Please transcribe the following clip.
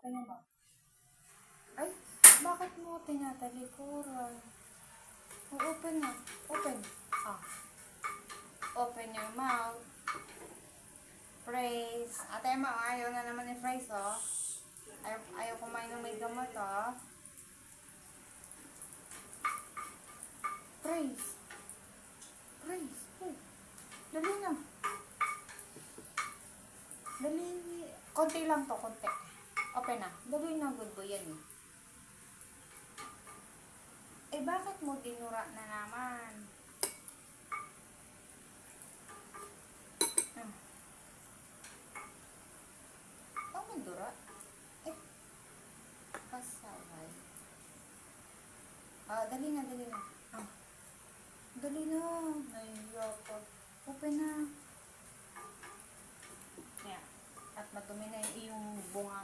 Tingnan mo. Ay, bakit mo tinatalikuran? Open na. Open. Open your mouth. Praise. Ate mo, ayaw na naman ni Praise, oh. Ayaw kumain ng may gamot, oh. Praise. Praise. Oh. Dali na. Dali. Konti lang to, konti. Open na. Dali na, good boy yan, eh. Eh, bakit mo dinura na naman? Dura? Eh, pasaway. Dali na, dali na. Dali na. Nahiya pa. Open na. Yan. At madumi na yung bunga